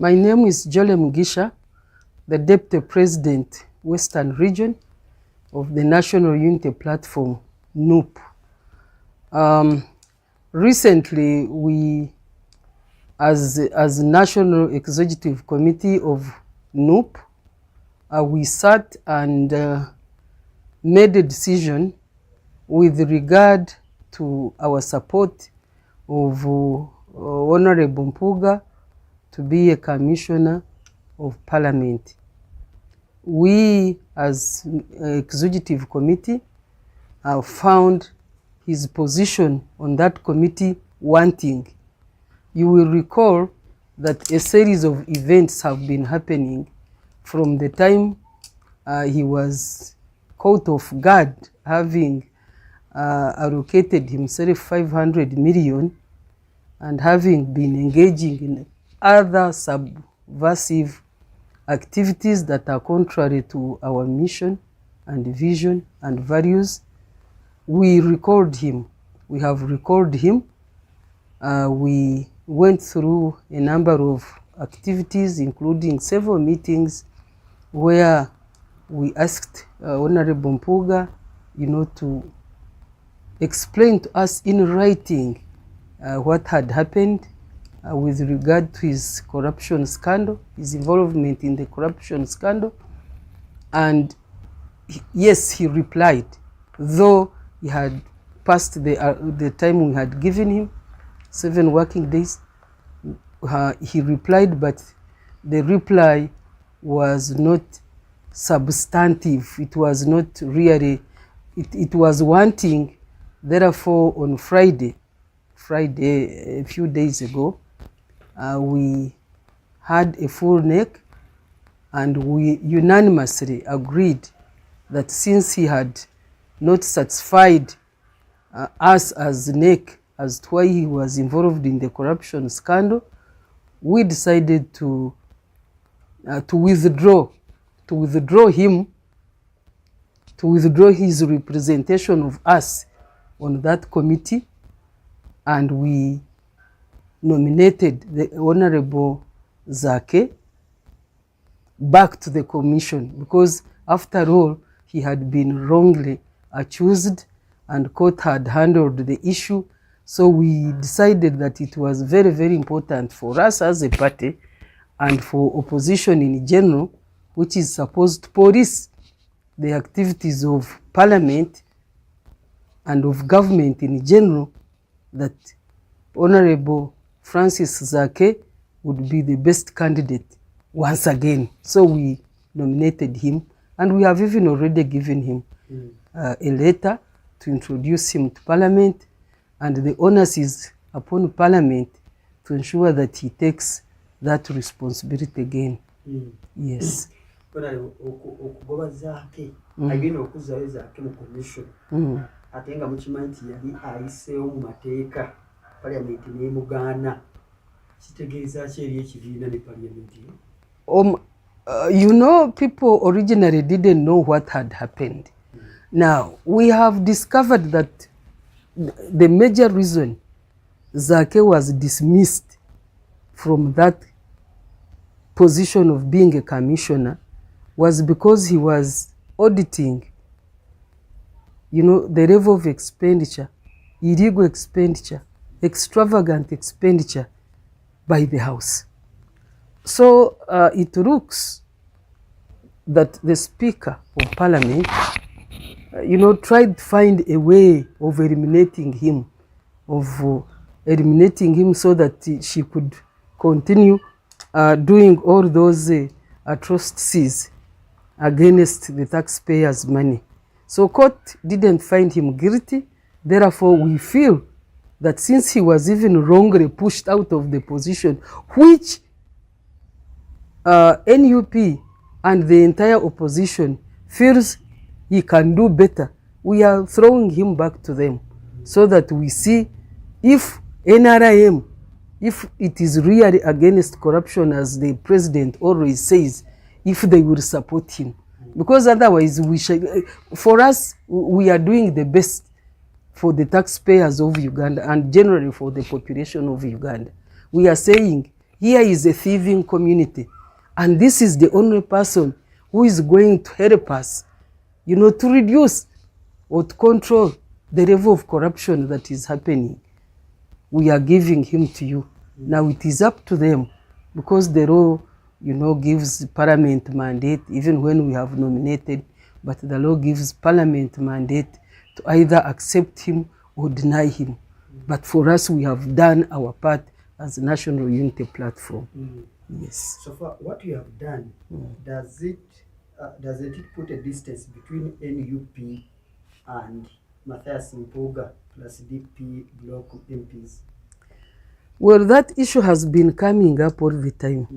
My name is Mugisha, the Deputy President, Western Region of the National Unity Platform, NUP. Recently, we, as National Executive Committee of NUP, we sat and made a decision with regard to our support of Honorable Mpuga to be a Commissioner of Parliament. We, as Executive Committee, have found his position on that committee wanting. You will recall that a series of events have been happening from the time he was caught off guard, having allocated himself 500 million and having been engaging in other subversive activities that are contrary to our mission and vision and values. We recalled him. We have recalled him. We went through a number of activities, including several meetings where we asked Honorable Mpuga, to explain to us in writing what had happened with regard to his corruption scandal, his involvement in the corruption scandal. And yes, he replied, though he had passed the time we had given him, 7 working days. He replied, but the reply was not substantive. It was not really, it was wanting. Therefore, on Friday, a few days ago, we had a full neck and we unanimously agreed that since he had not satisfied us as NEC as to why he was involved in the corruption scandal, we decided to withdraw his representation of us on that committee, and we nominated the Honorable Zake back to the commission, because after all, he had been wrongly accused and court had handled the issue. So we decided that it was very, very important for us as a party and for opposition in general, which is supposed to police the activities of Parliament and of government in general, that Honorable Francis Zake would be the best candidate once again. So we nominated him, and we have even already given him a letter to introduce him to Parliament, and the onus is upon Parliament to ensure that he takes that responsibility again. Yes. Atenga mukimanyi yali ayiseewo mu mateeka Parliament n'emugaana, kitegeeza ki eri ekibiina ne Parliament? People originally didn't know what had happened. Now, we have discovered that the major reason Zake was dismissed from that position of being a commissioner was because he was auditing the level of expenditure, illegal expenditure, extravagant expenditure by the House. So it looks that the Speaker of Parliament, tried to find a way of eliminating him, so that she could continue doing all those atrocities against the taxpayers' money. So court didn't find him guilty. Therefore, we feel that since he was even wrongly pushed out of the position, which NUP and the entire opposition feels he can do better, we are throwing him back to them so that we see if NRM, if it is really against corruption, as the president always says, if they will support him. Because otherwise, for us, we are doing the best for the taxpayers of Uganda and generally for the population of Uganda. We are saying Here is a thieving community, and this is the only person who is going to help us, you know, to reduce or to control the level of corruption that is happening. We are giving him to you. Now it is up to them, because the law, you know, gives parliament mandate even when we have nominated, but the law gives parliament mandate to either accept him or deny him. But for us, we have done our part as a National Unity Platform. Yes. So far, what you have done, does it put a distance between NUP and Matthias Mpuga plus DP block MPs? Well, that issue has been coming up all the time.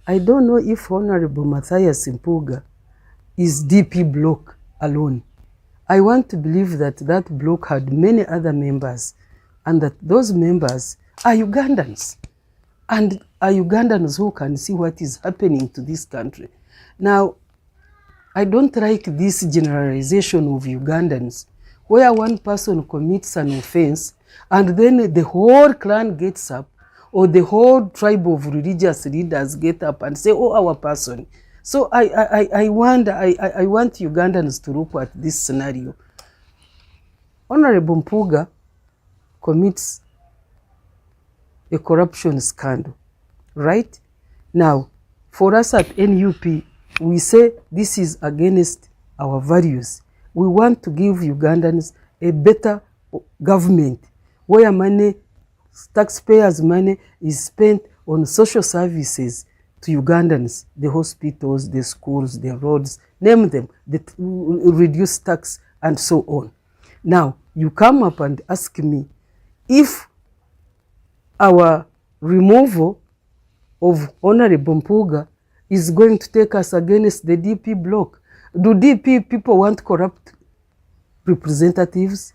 I don't know if Honorable Matthias Mpuga is DP block alone. I want to believe that that block had many other members, and that those members are Ugandans, and are Ugandans who can see what is happening to this country. Now, I don't like this generalization of Ugandans, where one person commits an offense and then the whole clan gets up, or the whole tribe of religious leaders get up and say, oh, our person. So I want Ugandans to look at this scenario. Honorable Mpuga commits a corruption scandal, right? Now, for us at NUP, we say this is against our values. We want to give Ugandans a better government, where money, taxpayers' money, is spent on social services to Ugandans, the hospitals, the schools, the roads, name them, the reduce tax and so on. Now, you come up and ask me if our removal of Honorable Mpuga is going to take us against the DP bloc. Do DP people want corrupt representatives?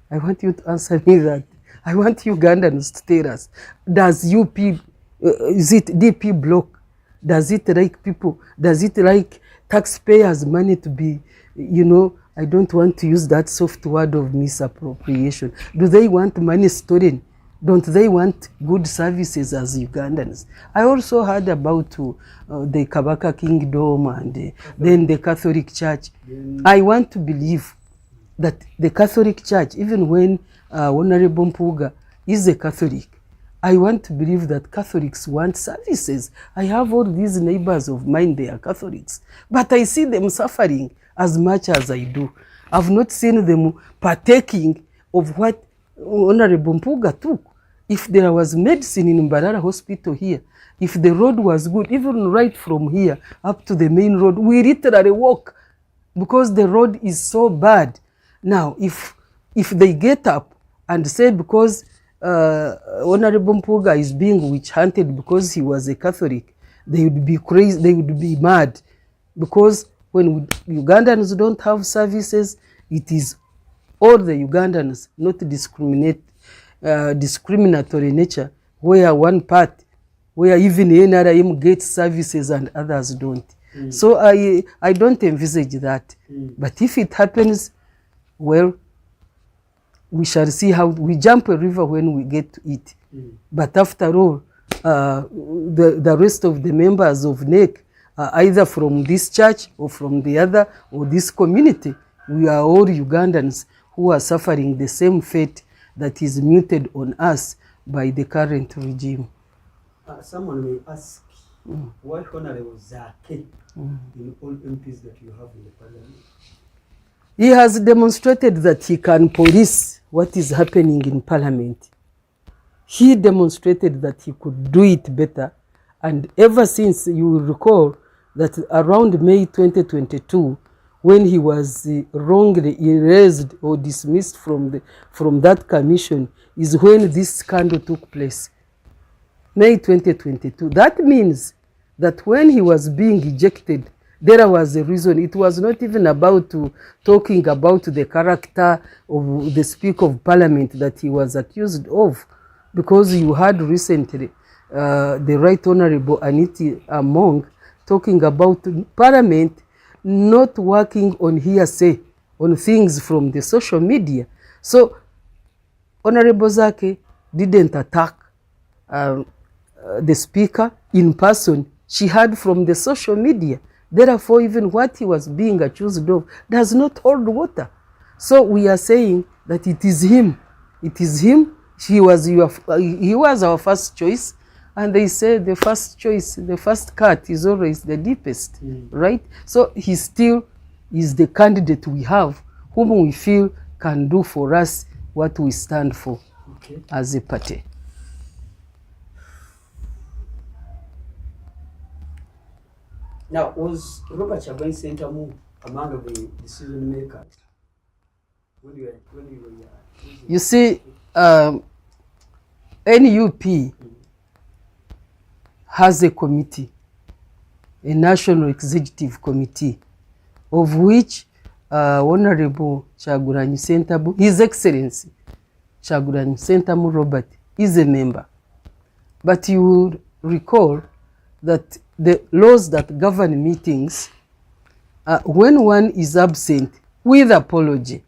I want you to answer me that. I want Ugandans to tell us, does UP, is it DP bloc? Does it like people? Does it like taxpayers' money to be, you know, I don't want to use that soft word of misappropriation. Do they want money stolen? Don't they want good services as Ugandans? I also heard about the Kabaka Kingdom and then the Catholic Church. I want to believe that the Catholic Church, even when Honorable Mpuga is a Catholic, I want to believe that Catholics want services. I have all these neighbors of mine, they are Catholics, but I see them suffering as much as I do. I've not seen them partaking of what Honorable Mpuga took. If there was medicine in Mbarara Hospital here, if the road was good, even right from here up to the main road, we literally walk because the road is so bad. Now, if they get up and say because Honorable Mpuga is being witch hunted because he was a Catholic, they would be crazy, they would be mad. Because when Ugandans don't have services, it is all the Ugandans, not discriminatory nature, where one part, where even NRM gets services and others don't. So I don't envisage that. But if it happens, well, we shall see how we jump a river when we get to it. But after all, the rest of the members of NEC, either from this church or from the other or this community, we are all Ugandans who are suffering the same fate that is muted on us by the current regime. Someone may ask, why Honorable Zake in all MPs that you have in the parliament? He has demonstrated that he can police what is happening in parliament. He demonstrated that he could do it better, and ever since, you will recall that around May 2022, when he was wrongly erased or dismissed from that commission, is when this scandal took place. May 2022. That means that when he was being ejected, there was a reason. It was not even about talking about the character of the Speaker of Parliament that he was accused of, because you had recently the Right Honorable Aniti Among talking about Parliament not working on hearsay, on things from the social media. So Honorable Zake didn't attack the speaker in person, she heard from the social media. Therefore, even what he was being accused of does not hold water. So we are saying that it is him. It is him. He was our first choice. And they say the first choice, the first cut is always the deepest, right? So he still is the candidate we have, whom we feel can do for us what we stand for as a party. Now, was Robert Chagulanyi Ssentamu among the decision makers? You see, NUP has a committee, a national executive committee, of which Honorable Chagulanyi Ssentamu, His Excellency Chagulanyi Ssentamu Robert, is a member. But you will recall that the laws that govern meetings, when one is absent with apology,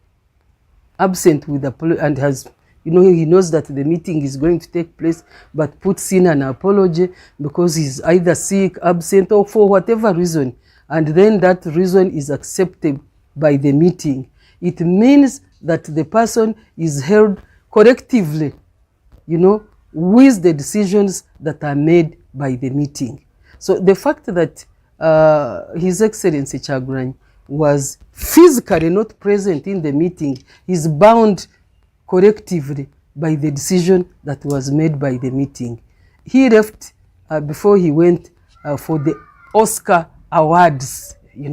and has, he knows that the meeting is going to take place, but puts in an apology because he's either sick, absent, or for whatever reason, and then that reason is accepted by the meeting, it means that the person is held collectively, with the decisions that are made by the meeting. So the fact that His Excellency Chagulanyi was physically not present in the meeting is bound collectively by the decision that was made by the meeting. He left before he went for the Oscar Awards. He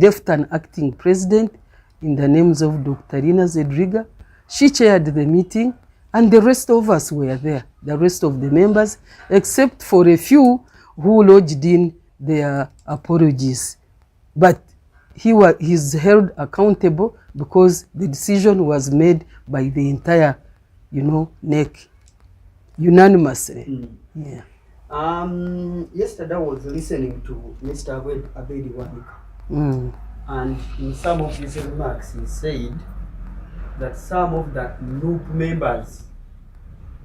left an acting president in the names of Dr. Rina Zedriga. She chaired the meeting, and the rest of us were there, the rest of the members, except for a few who lodged in their apologies. But he's held accountable because the decision was made by the entire, NEC, unanimously. Yeah. Yesterday I was listening to Mr. Abedi Wanika, and in some of his remarks he said that some of the NUP members,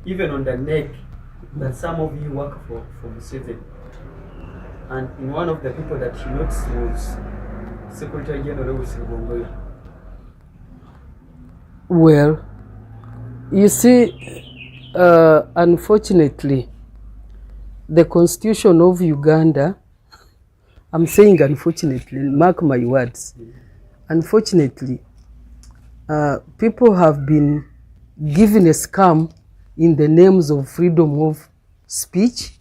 even on the NEC, that some of you work for Museveni. And in one of the people that he noticed was Secretary General Gongoya. Well, you see, unfortunately, the Constitution of Uganda, I'm saying unfortunately, mark my words, unfortunately, people have been given a scam in the names of freedom of speech,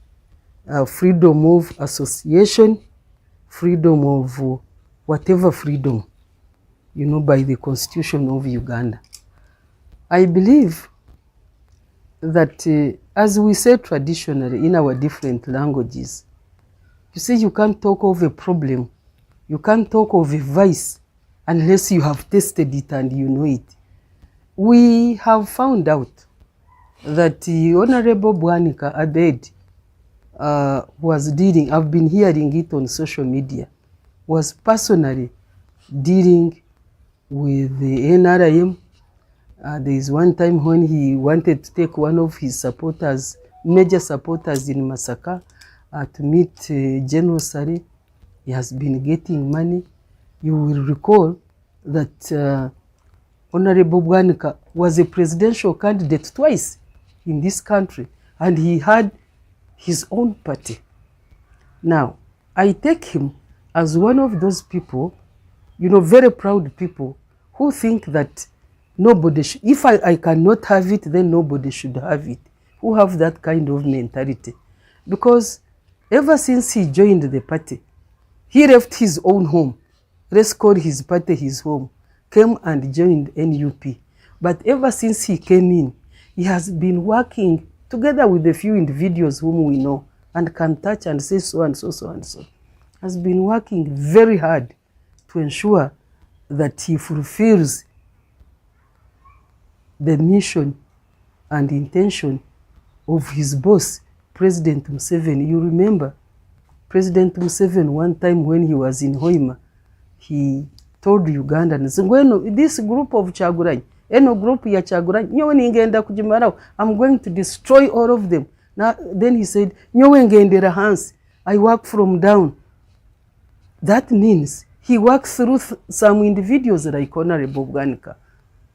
freedom of association, freedom of whatever freedom, by the Constitution of Uganda. I believe that, as we say traditionally in our different languages, you see, you can't talk of a problem, you can't talk of a vice unless you have tasted it and you know it. We have found out that the Honorable Bwanika Abed was dealing, I've been hearing it on social media, was personally dealing with the NRM. There is one time when he wanted to take one of his supporters, major supporters in Masaka, to meet General Sari. He has been getting money. You will recall that Honorable Bwanika was a presidential candidate twice in this country, and he had his own party. Now, I take him as one of those people, very proud people, who think that nobody if I cannot have it, then nobody should have it, who have that kind of mentality. Because ever since he joined the party, he left his own home, let's call his party his home, came and joined NUP. But ever since he came in, he has been working together with a few individuals whom we know and can touch and say so and so, so and so. Has been working very hard to ensure that he fulfills the mission and intention of his boss, President Museveni. You remember, President Museveni, one time when he was in Hoima, he told Ugandans, when this group of Chagulanyi, eno group ya Kyagulanyi nyowe ningenda kugimaraho, I'm going to destroy all of them. Now then he said nyowe ngendera hansi, I work from down. That means he works through some individuals like Honorable Bwanika.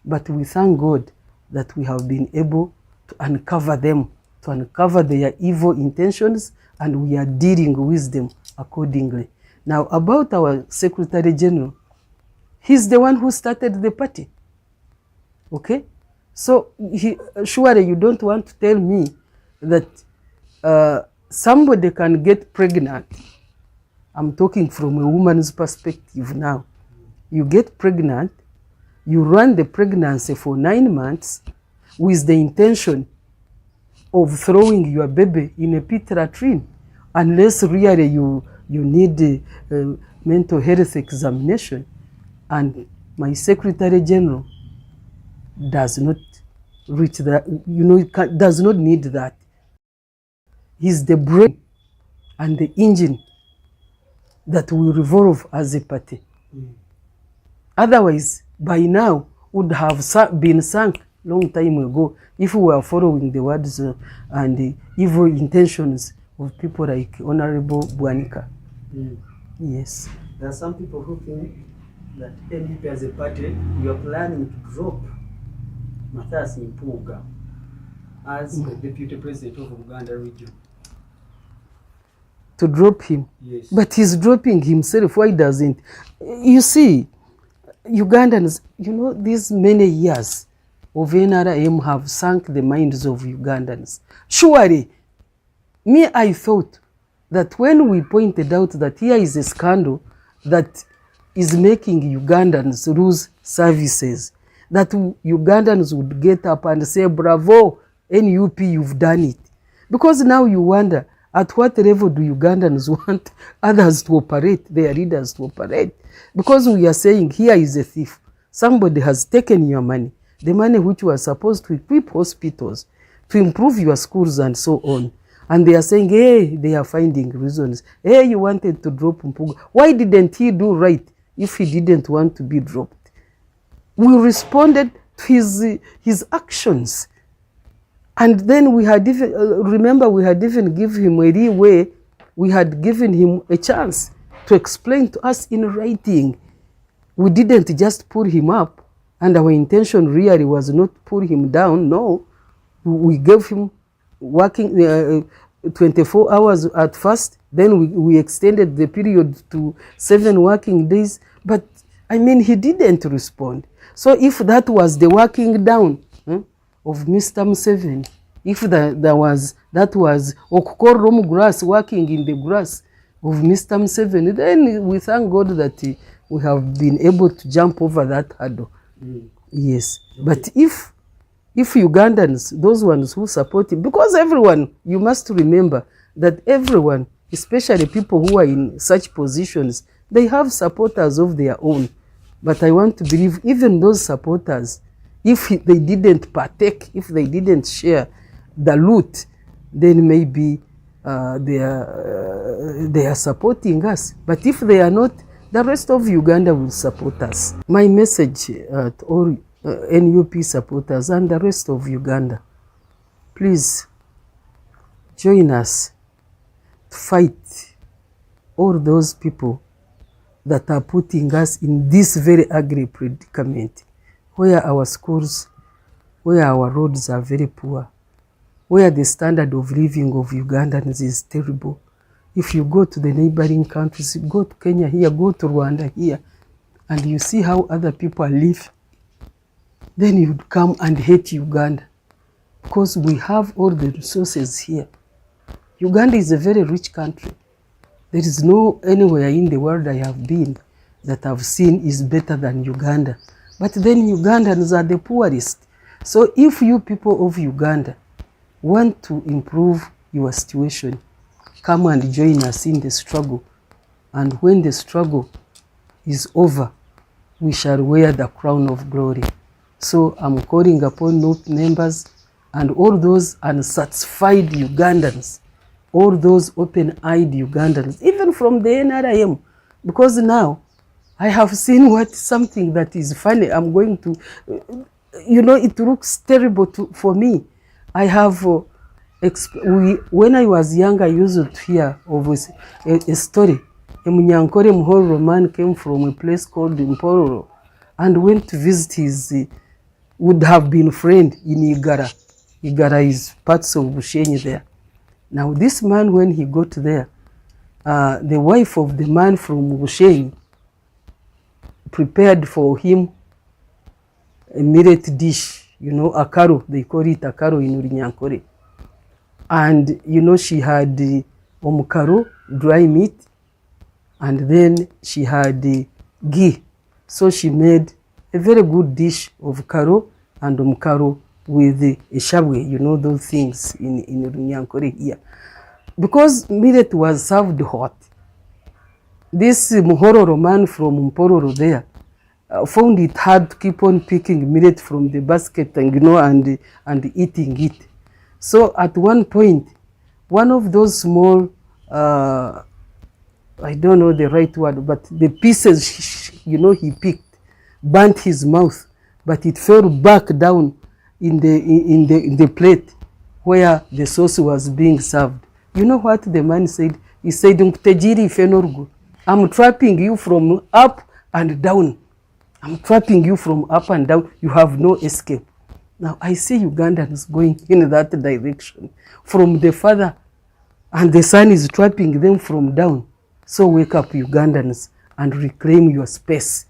But we thank God that we have been able to uncover them, to uncover their evil intentions, and we are dealing with them accordingly. Now, about our Secretary General, he's the one who started the party. Okay? So, surely you don't want to tell me that somebody can get pregnant. I'm talking from a woman's perspective now. You get pregnant, you run the pregnancy for 9 months with the intention of throwing your baby in a pit latrine, unless really you need a mental health examination. And my Secretary General does not reach that, does not need that. He's the brain and the engine that will revolve as a party. Otherwise, by now, would have been sunk long time ago if we were following the words and the evil intentions of people like Honorable Bwanika. Yes. There are some people who think that NUP as a party, you are planning to drop Matthias Mpuga as the Deputy President of Uganda region. To drop him? Yes. But he's dropping himself. Why doesn't? You see, Ugandans, these many years of NRM have sunk the minds of Ugandans. Surely, I thought that when we pointed out that here is a scandal that is making Ugandans lose services, that Ugandans would get up and say, bravo, NUP, you've done it. Because now you wonder, at what level do Ugandans want others to operate, their leaders to operate? Because we are saying, here is a thief. Somebody has taken your money, the money which was supposed to equip hospitals, to improve your schools and so on. And they are saying, hey, they are finding reasons. Hey, you wanted to drop Mpuga. Why didn't he do right if he didn't want to be dropped? We responded to his actions. And then we had even, remember, we had even given him a leeway. We had given him a chance to explain to us in writing. We didn't just pull him up, and our intention really was not pull him down. No, we gave him working 24 hours at first. Then we extended the period to 7 working days. But, he didn't respond. So if that was the working down of Mr. Museveni, if that was Okukorrom grass working in the grass of Mr. Museveni, then we thank God that we have been able to jump over that hurdle. Yes. Okay. But if Ugandans, those ones who support him, because everyone, you must remember that everyone, especially people who are in such positions, they have supporters of their own. But I want to believe even those supporters, if they didn't partake, if they didn't share the loot, then maybe they are supporting us. But if they are not, the rest of Uganda will support us. My message to all NUP supporters and the rest of Uganda, please join us to fight all those people that are putting us in this very ugly predicament, where our schools, where our roads are very poor, where the standard of living of Ugandans is terrible. If you go to the neighboring countries, go to Kenya here, go to Rwanda here, and you see how other people live, then you'd come and hate Uganda, because we have all the resources here. Uganda is a very rich country. There is no anywhere in the world I have been that I've seen is better than Uganda. But then Ugandans are the poorest. So if you people of Uganda want to improve your situation, come and join us in the struggle. And when the struggle is over, we shall wear the crown of glory. So I'm calling upon NUP members and all those unsatisfied Ugandans, all those open-eyed Ugandans, even from the NRM, because now I have seen something that is funny. I'm going to, you know, it looks terrible for me. I have, when I was young, I used to hear of a story. A Munyankore Mhororo man came from a place called Mpororo and went to visit his, would have been friend in Igara. Igara is parts of Bushenyi there. Now this man, when he got there, the wife of the man from Bushenyi prepared for him a millet dish, you know, akaro, they call it akaro in Urinyankore. And, you know, she had omukaro, dry meat, and then she had ghee. So she made a very good dish of karo and omukaro with a shabwe, you know, those things in Urinyankore here. Because millet was served hot, this Muhororo man from Mpororo there found it hard to keep on picking millet from the basket and, you know, and eating it. So at one point, one of those small, I don't know the right word, but the pieces, you know, he picked, burnt his mouth, but it fell back down in the plate where the sauce was being served. You know what the man said? He said, I'm trapping you from up and down. I'm trapping you from up and down. You have no escape. Now I see Ugandans going in that direction. From the father and the son is trapping them from down. So wake up, Ugandans, and reclaim your space.